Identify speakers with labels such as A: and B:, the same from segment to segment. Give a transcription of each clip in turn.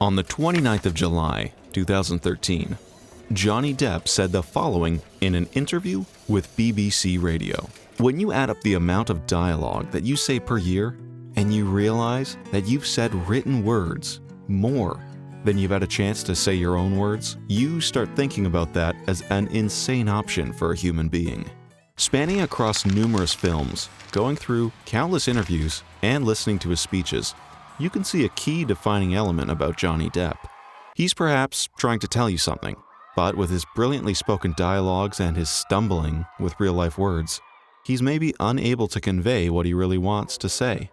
A: On the 29th of July, 2013, Johnny Depp said the following in an interview with BBC Radio. When you add up the amount of dialogue that you say per year, and you realize that you've said written words more than you've had a chance to say your own words, you start thinking about that as an insane option for a human being. Spanning across numerous films, going through countless interviews, and listening to his speeches, you can see a key defining element about Johnny Depp. He's perhaps trying to tell you something, but with his brilliantly spoken dialogues and his stumbling with real-life words, he's maybe unable to convey what he really wants to say.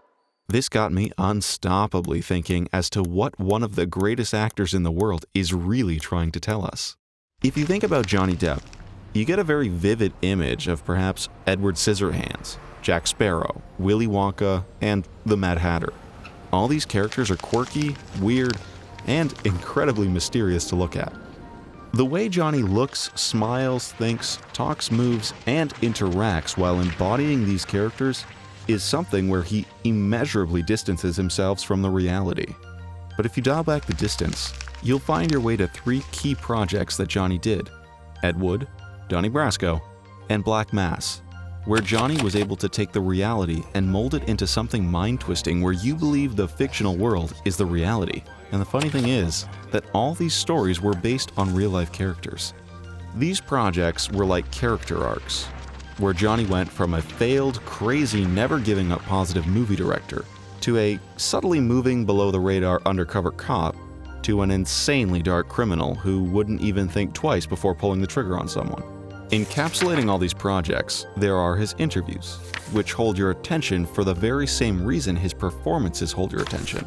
A: This got me unstoppably thinking as to what one of the greatest actors in the world is really trying to tell us. If you think about Johnny Depp, you get a very vivid image of perhaps Edward Scissorhands, Jack Sparrow, Willie Wonka, and the Mad Hatter. All these characters are quirky, weird, and incredibly mysterious to look at. The way Johnny looks, smiles, thinks, talks, moves, and interacts while embodying these characters is something where he immeasurably distances himself from the reality. But if you dial back the distance, you'll find your way to three key projects that Johnny did: Ed Wood, Donnie Brasco, and Black Mass, where Johnny was able to take the reality and mold it into something mind-twisting where you believe the fictional world is the reality. And the funny thing is that all these stories were based on real-life characters. These projects were like character arcs, where Johnny went from a failed, crazy, never-giving-up positive movie director to a subtly moving below-the-radar undercover cop to an insanely dark criminal who wouldn't even think twice before pulling the trigger on someone. Encapsulating all these projects, there are his interviews, which hold your attention for the very same reason his performances hold your attention.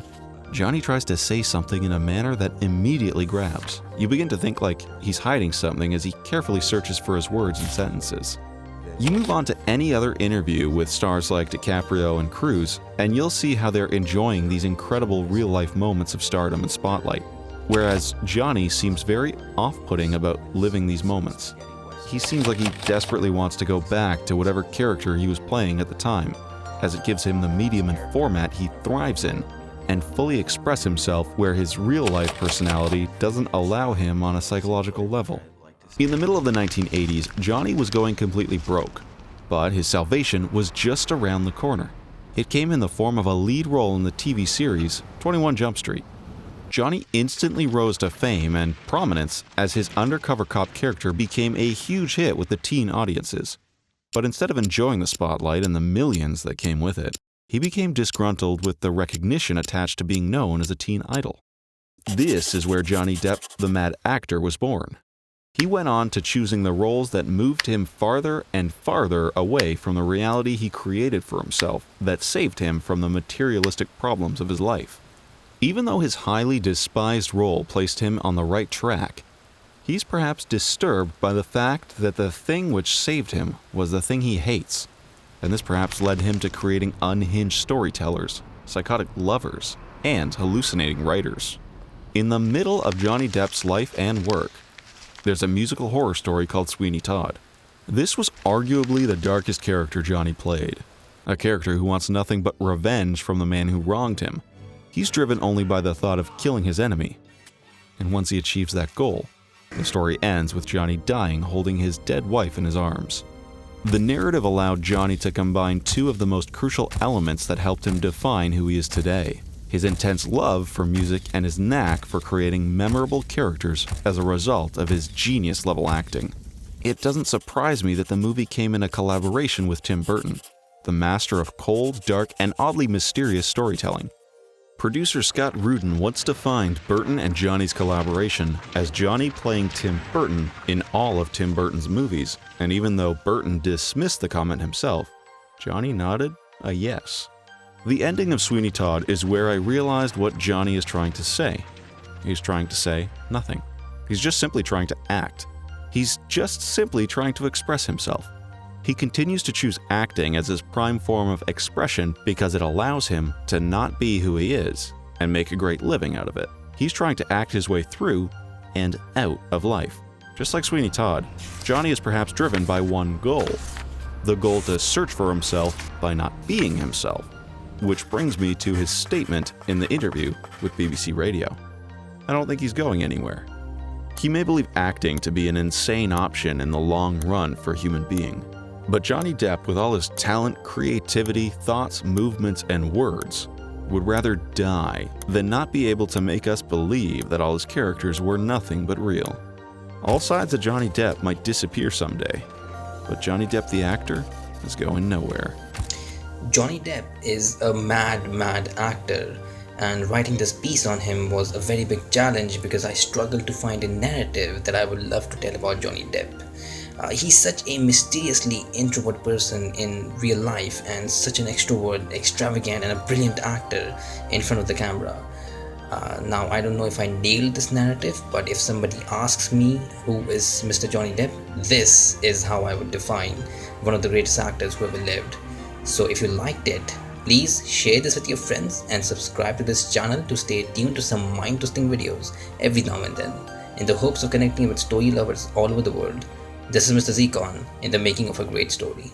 A: Johnny tries to say something in a manner that immediately grabs. You begin to think like he's hiding something as he carefully searches for his words and sentences. You move on to any other interview with stars like DiCaprio and Cruise, and you'll see how they're enjoying these incredible real-life moments of stardom and spotlight, whereas Johnny seems very off-putting about living these moments. He seems like he desperately wants to go back to whatever character he was playing at the time, as it gives him the medium and format he thrives in, and fully express himself where his real-life personality doesn't allow him on a psychological level. In the middle of the 1980s, Johnny was going completely broke, but his salvation was just around the corner. It came in the form of a lead role in the TV series 21 Jump Street. Johnny instantly rose to fame and prominence as his undercover cop character became a huge hit with the teen audiences. But instead of enjoying the spotlight and the millions that came with it, he became disgruntled with the recognition attached to being known as a teen idol. This is where Johnny Depp, the mad actor, was born. He went on to choosing the roles that moved him farther and farther away from the reality he created for himself that saved him from the materialistic problems of his life. Even though his highly despised role placed him on the right track, he's perhaps disturbed by the fact that the thing which saved him was the thing he hates, and this perhaps led him to creating unhinged storytellers, psychotic lovers, and hallucinating writers. In the middle of Johnny Depp's life and work, there's a musical horror story called Sweeney Todd. This was arguably the darkest character Johnny played, a character who wants nothing but revenge from the man who wronged him. He's driven only by the thought of killing his enemy. And once he achieves that goal, the story ends with Johnny dying holding his dead wife in his arms. The narrative allowed Johnny to combine two of the most crucial elements that helped him define who he is today: his intense love for music and his knack for creating memorable characters as a result of his genius-level acting. It doesn't surprise me that the movie came in a collaboration with Tim Burton, the master of cold, dark, and oddly mysterious storytelling. Producer Scott Rudin once defined Burton and Johnny's collaboration as Johnny playing Tim Burton in all of Tim Burton's movies, and even though Burton dismissed the comment himself, Johnny nodded a yes. The ending of Sweeney Todd is where I realized what Johnny is trying to say. He's trying to say nothing. He's just simply trying to act. He's just simply trying to express himself. He continues to choose acting as his prime form of expression because it allows him to not be who he is and make a great living out of it. He's trying to act his way through and out of life. Just like Sweeney Todd, Johnny is perhaps driven by one goal: the goal to search for himself by not being himself. Which brings me to his statement in the interview with BBC Radio. I don't think he's going anywhere. He may believe acting to be an insane option in the long run for a human being, but Johnny Depp, with all his talent, creativity, thoughts, movements, and words, would rather die than not be able to make us believe that all his characters were nothing but real. All sides of Johnny Depp might disappear someday, but Johnny Depp the actor is going nowhere.
B: Johnny Depp is a mad actor, and writing this piece on him was a very big challenge because I struggled to find a narrative that I would love to tell about Johnny Depp. He's such a mysteriously introvert person in real life and such an extrovert, extravagant, and a brilliant actor in front of the camera. Now, I don't know if I nailed this narrative, but if somebody asks me who is Mr. Johnny Depp, this is how I would define one of the greatest actors who ever lived. So if you liked it, please share this with your friends and subscribe to this channel to stay tuned to some mind-twisting videos every now and then, in the hopes of connecting with story lovers all over the world. This is Mr. Zcon in the making of a great story.